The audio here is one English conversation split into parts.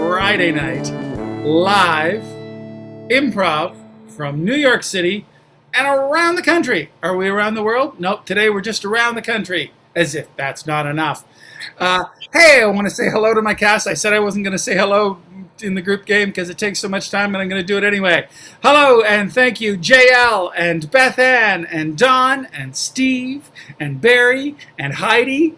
Friday night, live improv from New York City and around the country. Are we around the world? Nope, today we're just around the country, as if that's not enough. Hey, I want to say hello to my cast. I said I wasn't going to say hello in the group game because it takes so much time, but I'm going to do it anyway. Hello and thank you, JL and Beth Ann and Don and Steve and Barry and Heidi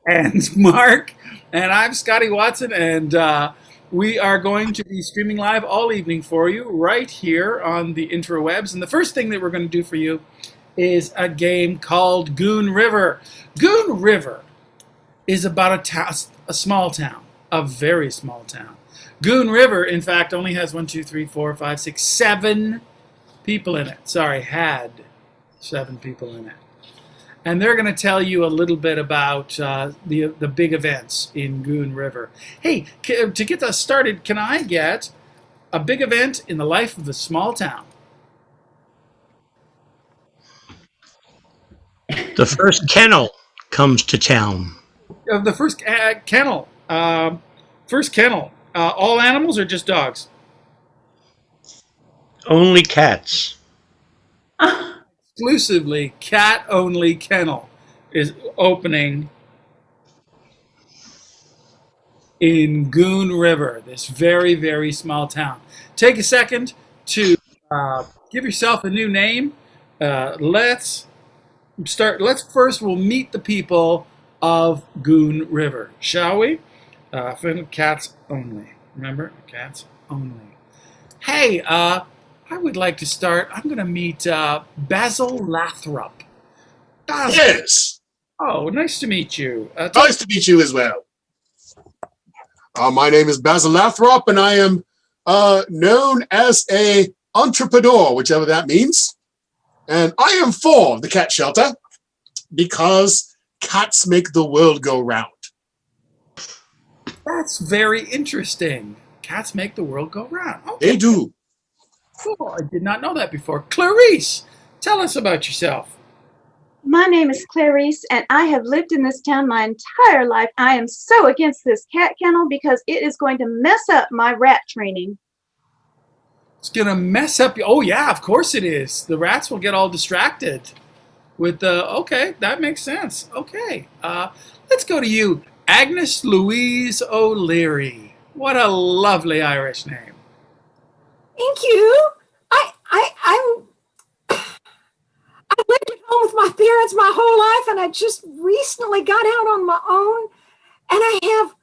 and Mark. And I'm Scotty Watson, and we are going to be streaming live all evening for you right here on the interwebs. And the first thing that we're going to do for you is a game called Goon River. Goon River is about a small town, a very small town. Goon River, in fact, only has 7 people in it. Sorry, had 7 people in it. And they're going to tell you a little bit about the big events in Goon River. Hey, to get us started, can I get a big event in the life of a small town? The first kennel comes to town. The first kennel. First kennel. All animals or just dogs? Only cats. Exclusively cat-only kennel is opening in Goon River, this very, very small town. Take a second to give yourself a new name. Let's we'll meet the people of Goon River, shall we? Cats only. Remember, cats only. Hey, I would like to start. I'm going to meet Basil Lathrop. Basil. Yes. Oh, nice to meet you. Nice to meet you as well. My name is Basil Lathrop, and I am known as a entrepreneur, whichever that means. And I am for the cat shelter because cats make the world go round. That's very interesting. Cats make the world go round. Okay. They do. Cool. I did not know that before. Clarice, tell us about yourself. My name is Clarice, and I have lived in this town my entire life. I am so against this cat kennel because it is going to mess up my rat training. It's going to mess up you. Oh, yeah, of course it is. The rats will get all distracted with the, okay, that makes sense. Okay, let's go to you, Agnes Louise O'Leary. What a lovely Irish name. Thank you. I lived at home with my parents my whole life, and I just recently got out on my own. And I have,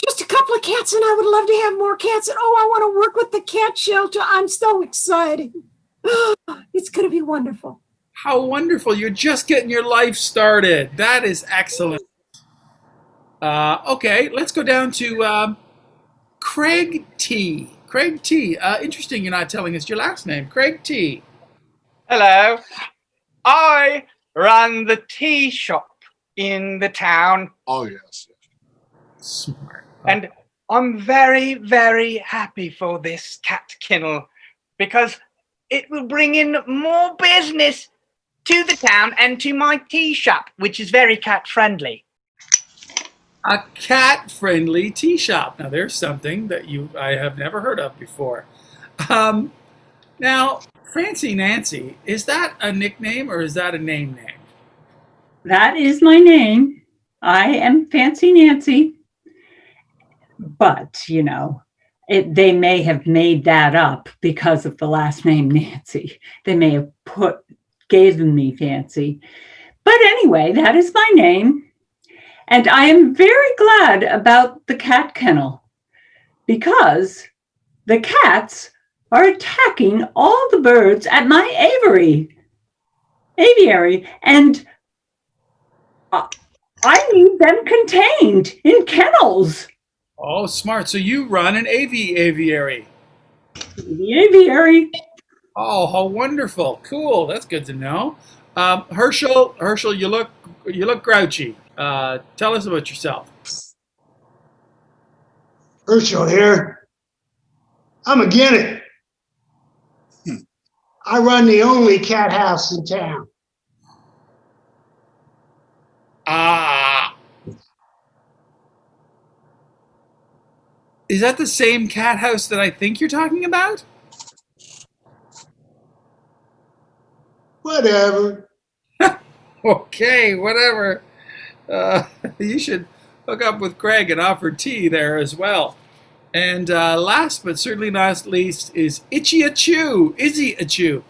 just a couple of cats, and I would love to have more cats. And I want to work with the cat shelter. I'm so excited. It's going to be wonderful. How wonderful. You're just getting your life started. That is excellent. Okay, let's go down to Craig T. Craig T. Interesting you're not telling us your last name. Craig T. Hello. I run the tea shop in the town. Oh, yes. Smart. And I'm very, very happy for this cat kennel because it will bring in more business to the town and to my tea shop, which is very cat friendly. A cat-friendly tea shop. Now, there's something that I have never heard of before. Now, Fancy Nancy, is that a nickname or is that a name? That is my name. I am Fancy Nancy. But, they may have made that up because of the last name Nancy. They may have given me Fancy. But anyway, that is my name. And I am very glad about the cat kennel because the cats are attacking all the birds at my aviary, and I need them contained in kennels. Oh, smart. So you run an aviary. The aviary. Oh, how wonderful. Cool. That's good to know. Herschel, you look grouchy. Tell us about yourself. Herschel here. I'm a guinea. I run the only cat house in town. Ah, Is that the same cat house that I think you're talking about? Whatever. Okay, whatever. You should hook up with Craig and offer tea there as well. And last but certainly not least is Itchy Achoo. Izzy Achoo.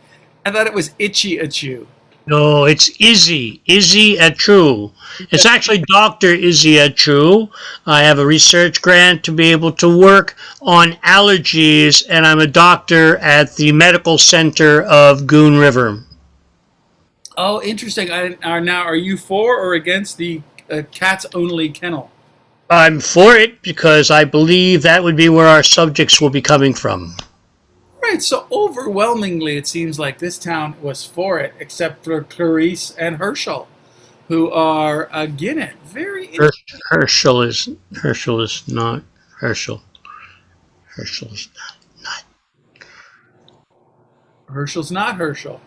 I thought it was Itchy Achoo. No, it's Izzy at True. It's actually Dr. Izzy at True. I have a research grant to be able to work on allergies, and I'm a doctor at the medical center of Goon River. Oh, interesting. Now, are you for or against the cats only kennel? I'm for it because I believe that would be where our subjects will be coming from. Right, so overwhelmingly it seems like this town was for it, except for Clarice and Herschel, who are against it. Very interesting. Herschel is not Herschel. Herschel is not. Herschel's not Herschel.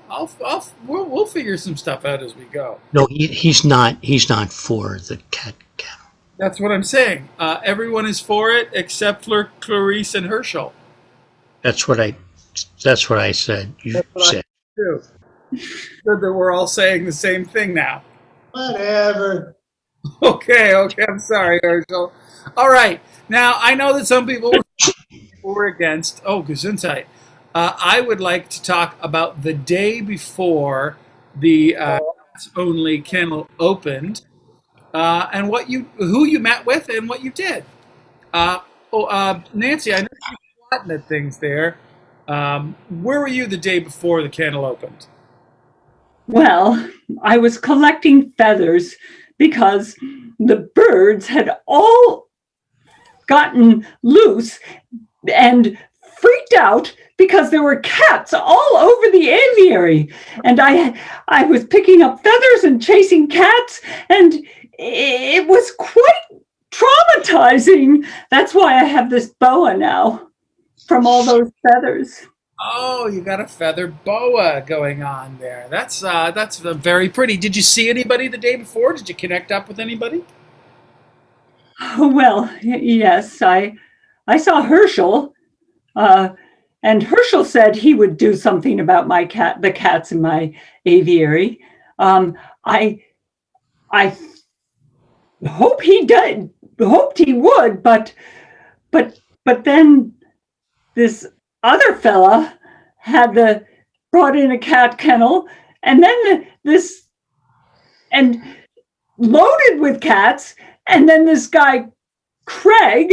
We'll figure some stuff out as we go. No, he's not. He's not for the cat kennel. That's what I'm saying. Everyone is for it except for Clarice and Herschel. That's what I said. You said. Too. Good that we're all saying the same thing now. Whatever. Okay, I'm sorry, Herschel. All right. Now, I know that some people were against. Oh, Gesundheit. I would like to talk about the day before the cats only kennel opened, and who you met with and what you did. Nancy, I know you're plotting at things there. Where were you the day before the kennel opened? Well, I was collecting feathers because the birds had all gotten loose and freaked out because there were cats all over the aviary. And I was picking up feathers and chasing cats, and it was quite traumatizing. That's why I have this boa now from all those feathers. Oh, you got a feather boa going on there. That's very pretty. Did you see anybody the day before? Did you connect up with anybody? Well, yes, I saw Herschel, and Herschel said he would do something about the cats in my aviary. I hoped he would, but then this other fella brought in a cat kennel, and then and loaded with cats, and then this guy Craig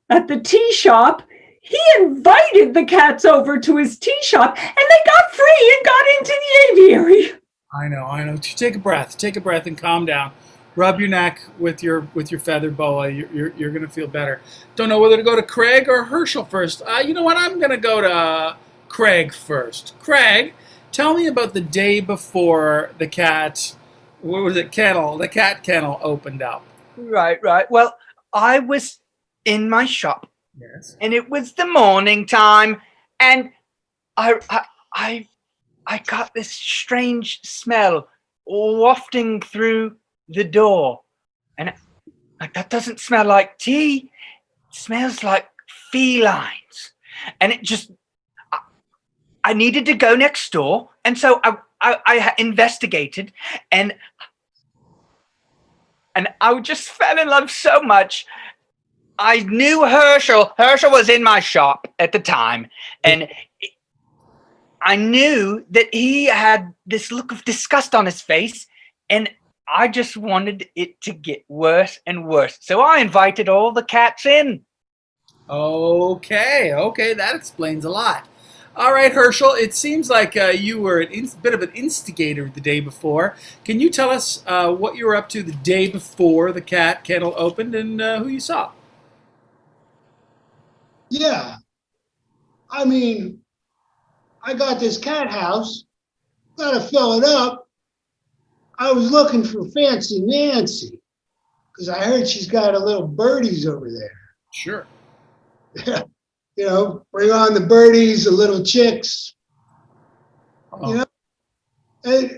at the tea shop, he invited the cats over to his tea shop, and they got free and got into the aviary. I know. Take a breath and calm down. Rub your neck with your feather boa. You're gonna feel better. Don't know whether to go to Craig or Herschel first. You know what? I'm gonna go to Craig first. Craig, tell me about the day before the cat. What was it? The cat kennel opened up. Right. Well, I was in my shop. Yes. And it was the morning time, and I got this strange smell wafting through the door, and that doesn't smell like tea. It smells like felines, and I needed to go next door, and so I investigated, and I just fell in love so much. I knew Herschel. Herschel was in my shop at the time, and I knew that he had this look of disgust on his face, and I just wanted it to get worse and worse. So I invited all the cats in. Okay, that explains a lot. All right, Herschel, it seems like you were a bit of an instigator the day before. Can you tell us what you were up to the day before the cat kennel opened and who you saw? Yeah. I mean, I got this cat house, gotta fill it up. I was looking for Fancy Nancy because I heard she's got a little birdies over there. Sure. You know, bring on the birdies, the little chicks. Oh. You know,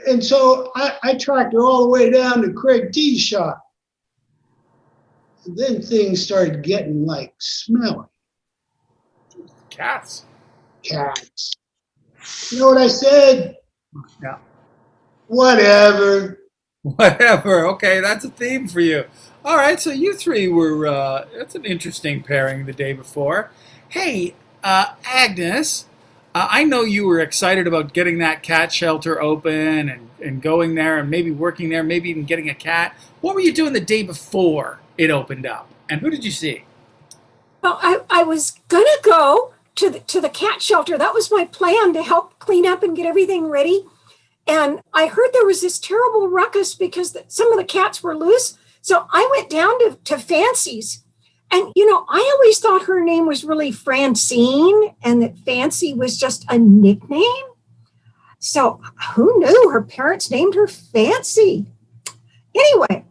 and so I tracked her all the way down to Craig T's shop. Then things started getting like smelly. Cats. Cats. You know what I said? Yeah. Whatever. Whatever. Okay, that's a theme for you. All right, so you three were, that's an interesting pairing the day before. Hey, Agnes, I know you were excited about getting that cat shelter open and going there and maybe working there, maybe even getting a cat. What were you doing the day before it opened up? And who did you see? Well, I was gonna go to the cat shelter. That was my plan, to help clean up and get everything ready. And I heard there was this terrible ruckus because some of the cats were loose. So I went down to Fancy's. And, I always thought her name was really Francine and that Fancy was just a nickname. So who knew her parents named her Fancy? Anyway,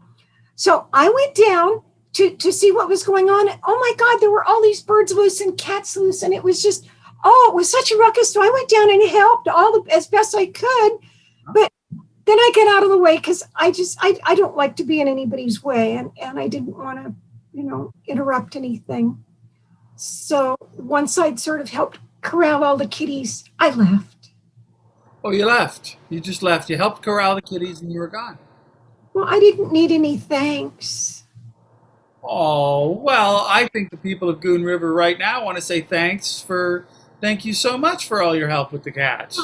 so I went down to see what was going on. And, oh my God, there were all these birds loose and cats loose. And it was just, it was such a ruckus. So I went down and helped as best I could. But then I got out of the way because I don't like to be in anybody's way. And I didn't want to, interrupt anything. So once I'd sort of helped corral all the kitties, I left. Oh, you left. You just left. You helped corral the kitties and you were gone. Well, I didn't need any thanks. Oh, well, I think the people of Goon River right now want to say thank you so much for all your help with the cats.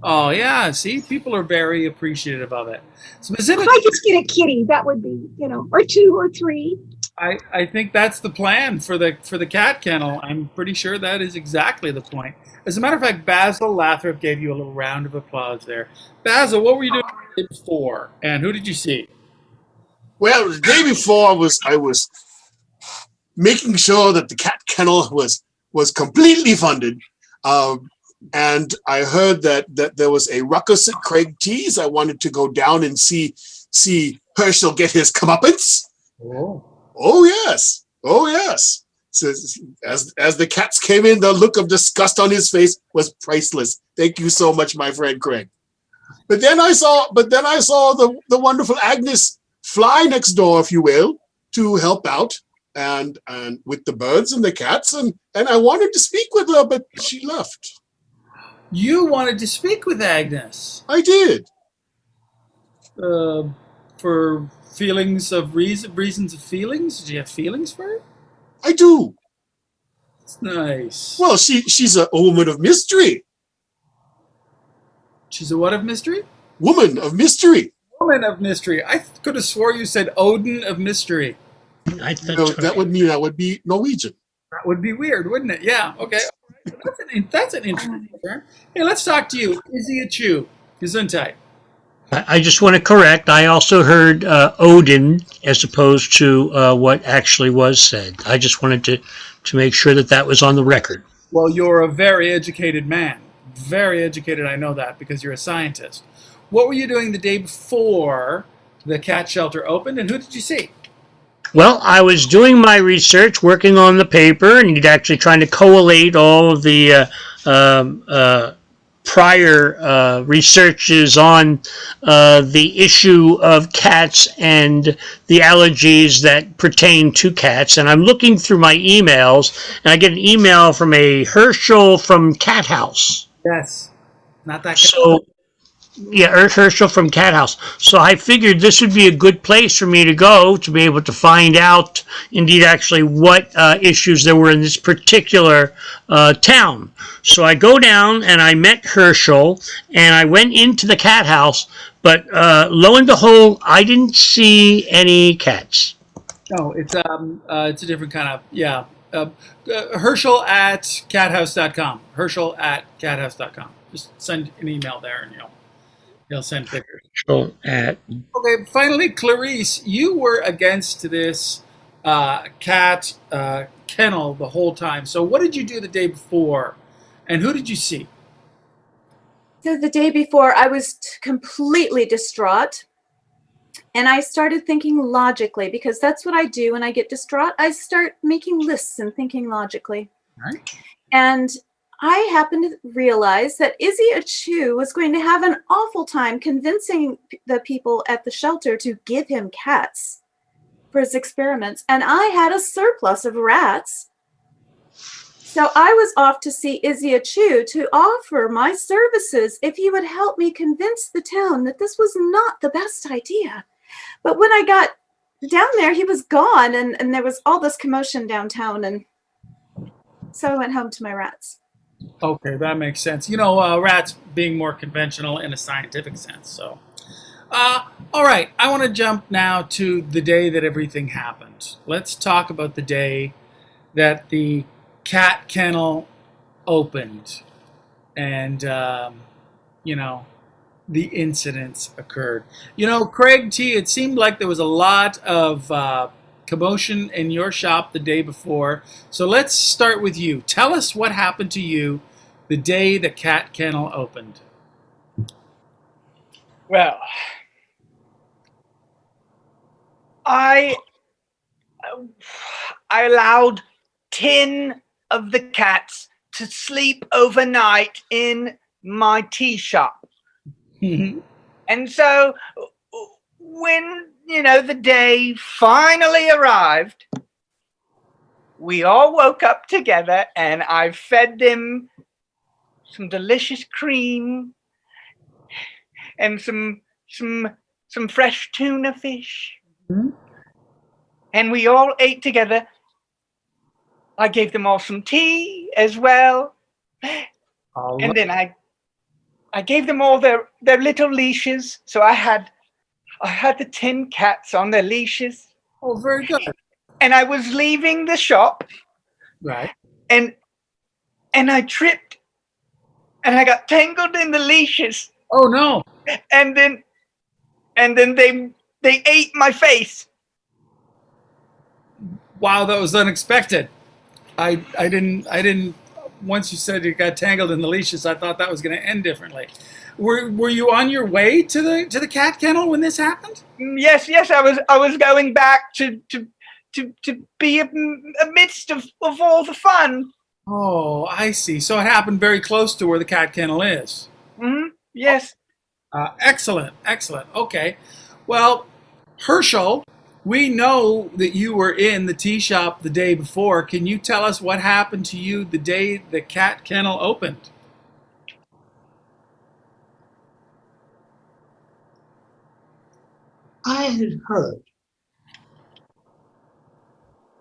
Oh, yeah. See, people are very appreciative of it. If I just get a kitty, that would be, or 2 or 3. I think that's the plan for the cat kennel. I'm pretty sure that is exactly the point. As a matter of fact, Basil Lathrop gave you a little round of applause there. Basil, what were you doing the day before, and who did you see? Well, the day before I was making sure that the cat kennel was completely funded. And I heard that there was a ruckus at Craig T's. I wanted to go down and see Herschel get his comeuppance. Oh yes. So as the cats came in, the look of disgust on his face was priceless. Thank you so much, my friend Craig. But then I saw the wonderful Agnes fly next door, if you will, to help out and with the birds and the cats, and I wanted to speak with her, but she left. You wanted to speak with Agnes. I did. For reasons of feelings? Did you have feelings for her? I do. It's nice. Well, she's a woman of mystery. She's a what of mystery? Woman of mystery. Woman of mystery. I could have swore you said Odin of mystery. That would mean I would be Norwegian. That would be weird, wouldn't it? Yeah. Okay. That's an interesting term. Hey, let's talk to you. Izzy Achu. Gesundheit. I just want to correct. I also heard Odin as opposed to what actually was said. I just wanted to make sure that was on the record. Well, you're a very educated man. Very educated. I know that because you're a scientist. What were you doing the day before the cat shelter opened, and who did you see? Well, I was doing my research, working on the paper, and actually trying to collate all of the prior researches on the issue of cats and the allergies that pertain to cats. And I'm looking through my emails, and I get an email from a Herschel from Cat House. Yes. Not that cat. So, yeah, Herschel from Cat House. So I figured this would be a good place for me to go to be able to find out, indeed, actually, what issues there were in this particular town. So I go down and I met Herschel and I went into the cat house, but lo and behold, I didn't see any cats. No, it's a different kind of, yeah. Herschel at cathouse.com. Herschel at cathouse.com. Just send an email there and he'll send pictures. At Okay, finally, Clarice, you were against this cat kennel the whole time. So what did you do the day before, and who did you see? So the day before, I was completely distraught. And I started thinking logically, because that's what I do when I get distraught. I start making lists and thinking logically. All right. And I happened to realize that Izzy Achu was going to have an awful time convincing the people at the shelter to give him cats for his experiments, and I had a surplus of rats. So I was off to see Izzy Chu to offer my services if he would help me convince the town that this was not the best idea. But when I got down there, he was gone, and there was all this commotion downtown, and so I went home to my rats. Okay, that makes sense. You know, rats being more conventional in a scientific sense. So, all right, I want to jump now to the day that everything happened. Let's talk about the day that the cat kennel opened, and you know, the incidents occurred. You know, Craig T, it seemed like there was a lot of commotion in your shop the day before. So let's start with you. Tell us what happened to you the day the cat kennel opened. Well, I allowed 10 of the cats to sleep overnight in my tea shop. And so when, the day finally arrived, we all woke up together and I fed them some delicious cream and some fresh tuna fish. And we all ate together. I gave them all some tea as well. And then I gave them all their little leashes. So I had the 10 cats on their leashes. Oh, very good. And I was leaving the shop. Right. And I tripped and I got tangled in the leashes. Oh no. And then they ate my face. Wow, that was unexpected. I didn't once you said you got tangled in the leashes, I thought that was going to end differently. Were you on your way to the cat kennel when this happened? Yes, I was going back to be amidst of all the fun. Oh, I see. So it happened very close to where the cat kennel is. Yes. Excellent. Okay. Well, Herschel, we know that you were in the tea shop the day before. Can you tell us what happened to you the day the cat kennel opened? I had heard,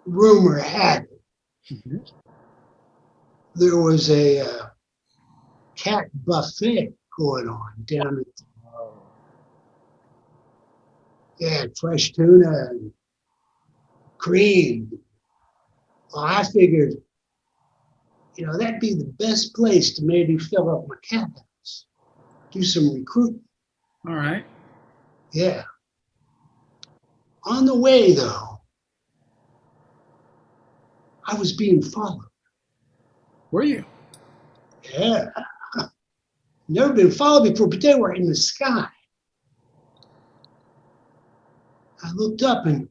rumor had it, there was a cat buffet going on down at fresh tuna and cream. Well, I figured, that'd be the best place to maybe fill up my cat house, do some recruiting. All right. Yeah. On the way, though, I was being followed. Were you? Yeah. Never been followed before, but they were in the sky. I looked up and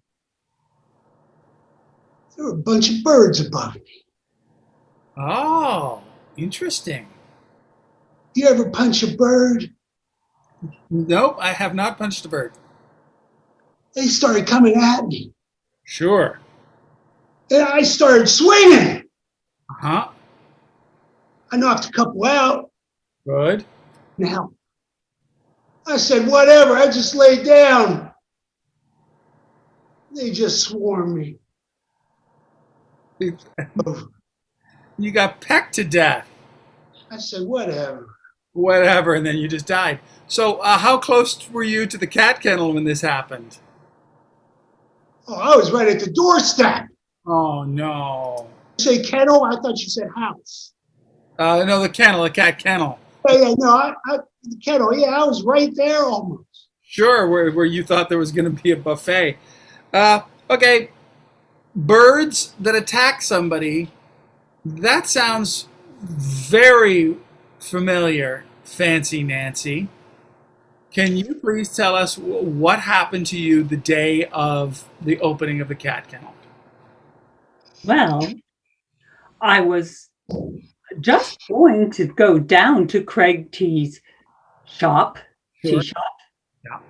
there were a bunch of birds above me. Oh, interesting. You ever punch a bird? Nope, I have not punched a bird. They started coming at me. Sure. And I started swinging. Uh-huh. I knocked a couple out. Good. Now, I said, whatever, I just laid down. They just swarmed me. You got pecked to death. I said, whatever. Whatever, and then you just died. So how close were you to the cat kennel when this happened? Oh, I was right at the doorstep. Oh, no. You say kennel? I thought you said house. No, the kennel, the cat kennel. Yeah, no, the kennel. Yeah, I was right there almost. Sure, where you thought there was going to be a buffet. Okay, birds that attack somebody, that sounds very familiar, Fancy Nancy. Can you please tell us what happened to you the day of the opening of the cat kennel? Well, I was just going to go down to Craig T's shop, Sure. tea shop. Yeah.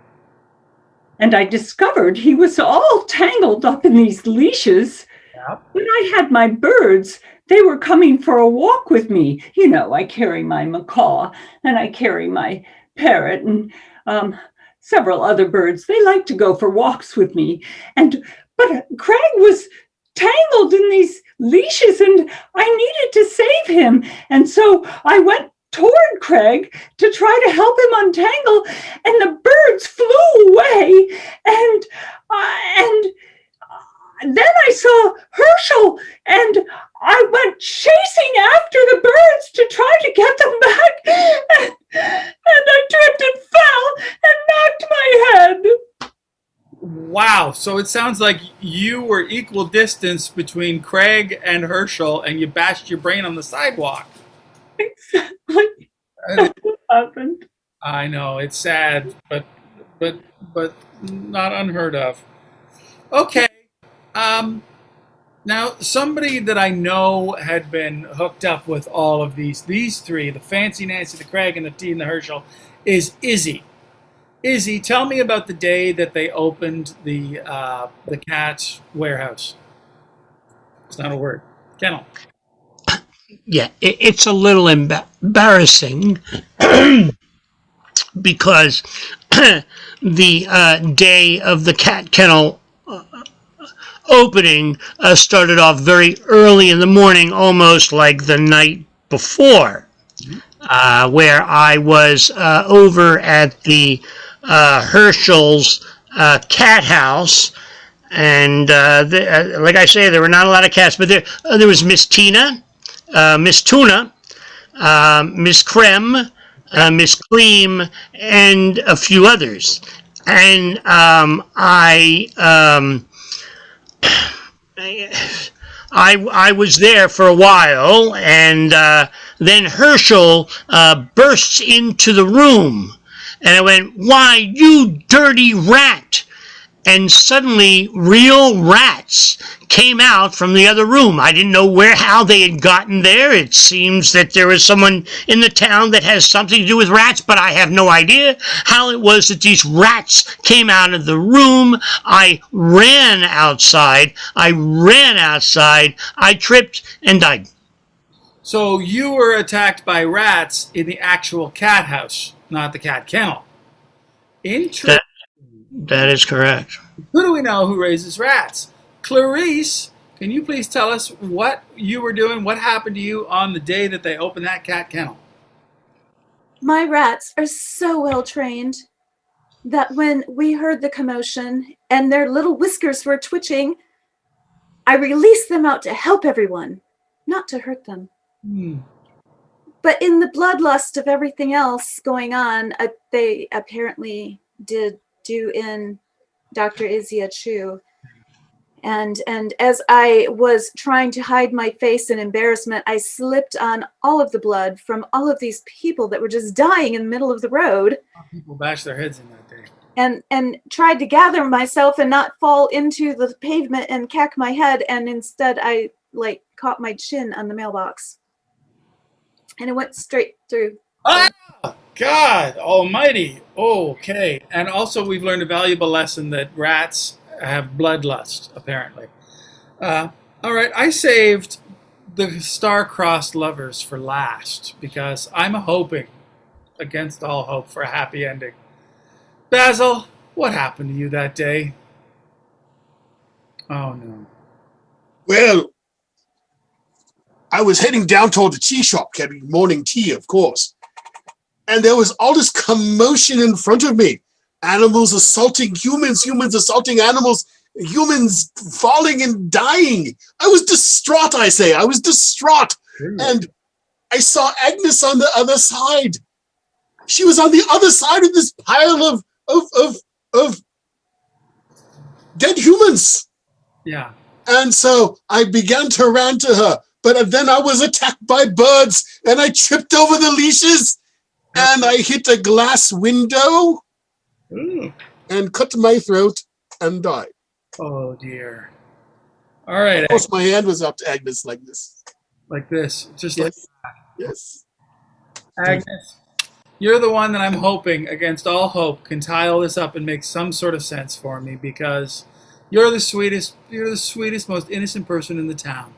and I discovered he was all tangled up in these leashes. Yep. When I had my birds, they were coming for a walk with me. You know, I carry my macaw and I carry my parrot and several other birds. They like to go for walks with me. But Craig was tangled in these leashes and I needed to save him. And so I went toward Craig to try to help him untangle, and the birds flew away. And then I saw Herschel, and I went chasing after the birds to try to get them back. And I tripped and fell and knocked my head. Wow. So it sounds like you were equal distance between Craig and Herschel, and you bashed your brain on the sidewalk. Exactly. That's what happened. I know, it's sad, but not unheard of. Okay. Now somebody that I know had been hooked up with all of these three, the Fancy Nancy, the Craig, and the T and the Herschel, is Izzy. Izzy, tell me about the day that they opened the cat's warehouse. It's not a word. Kennel. Yeah, it's a little embarrassing because the day of the cat kennel opening started off very early in the morning, almost like the night before, where I was over at the Herschel's cat house. And like I say, there were not a lot of cats, but there was Miss Tina, Miss Tuna, Miss Creme, Miss Cream, and a few others. And I was there for a while, and then Herschel bursts into the room, and I went, "Why, you dirty rat!" And suddenly real rats came out from the other room. I didn't know how they had gotten there. It seems that there is someone in the town that has something to do with rats, but I have no idea how it was that these rats came out of the room. I ran outside. I tripped and died. So you were attacked by rats in the actual cat house, not the cat kennel. Interesting. That is correct. Who do we know who raises rats? Clarice, can you please tell us what you were doing, what happened to you on the day that they opened that cat kennel? My rats are so well trained that when we heard the commotion and their little whiskers were twitching, I released them out to help everyone, not to hurt them. But in the bloodlust of everything else going on, they apparently did do in Dr. Uyeda Chu. And as I was trying to hide my face in embarrassment, I slipped on all of the blood from all of these people that were just dying in the middle of the road. People bashed their heads in that day. And tried to gather myself and not fall into the pavement and cack my head. And instead I caught my chin on the mailbox. And it went straight through. Ah! God almighty. Okay. And also we've learned a valuable lesson that rats have bloodlust, apparently. All right. I saved the star-crossed lovers for last because I'm hoping, against all hope, for a happy ending. Basil, what happened to you that day? Oh, no. Well, I was heading down toward the tea shop, getting morning tea, of course. And there was all this commotion in front of me. Animals assaulting humans, humans assaulting animals, humans falling and dying. I was distraught, I say. I was distraught. And I saw Agnes on the other side. She was on the other side of this pile of dead humans. Yeah. And so I began to run to her. But then I was attacked by birds, and I tripped over the leashes. And I hit a glass window and cut my throat and died. Oh, dear. All right. Of course, my hand was up to Agnes like this. Like this. Just Yes. like that. Yes. Agnes, You're the one that I'm hoping, against all hope, can tie all this up and make some sort of sense for me, because you're the sweetest, most innocent person in the town.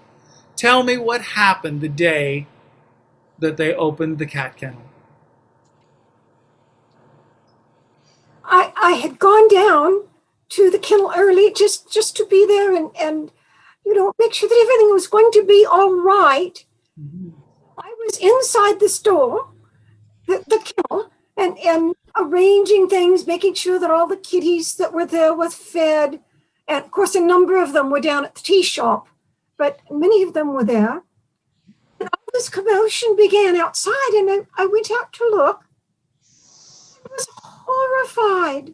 Tell me what happened the day that they opened the cat kennel. I had gone down to the kennel early just to be there and make sure that everything was going to be all right. I was inside the store, the kennel, and arranging things, making sure that all the kitties that were there were fed. And of course, a number of them were down at the tea shop, but many of them were there. And all this commotion began outside, and I went out to look. I was horrified.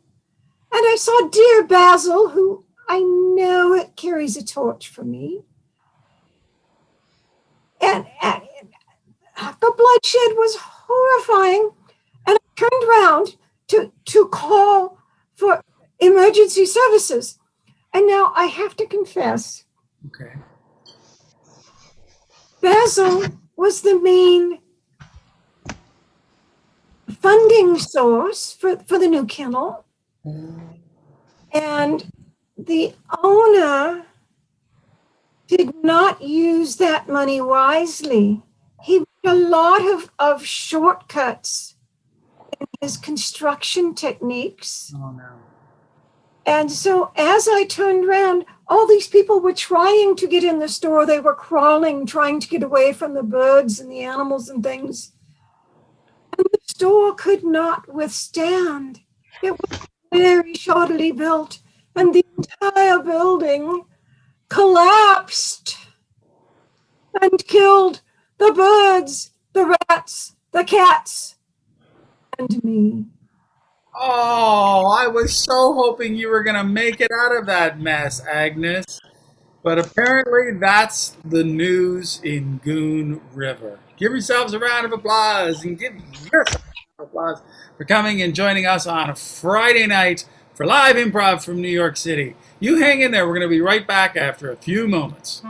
And I saw dear Basil, who I know it carries a torch for me. And the bloodshed was horrifying. And I turned around to call for emergency services. And now I have to confess, Okay. Basil was the main funding source for the new kennel. And the owner did not use that money wisely. He made a lot of shortcuts in his construction techniques. Oh, no. And so as I turned around, all these people were trying to get in the store. They were crawling, trying to get away from the birds and the animals and things. And the store could not withstand. It was very shoddily built, and the entire building collapsed and killed the birds, the rats, the cats, and me. Oh, I was so hoping you were going to make it out of that mess, Agnes. But apparently that's the news in Goon River. Give yourselves a round of applause, and give yourself a round of applause for coming and joining us on a Friday night for live improv from New York City. You hang in there. We're going to be right back after a few moments.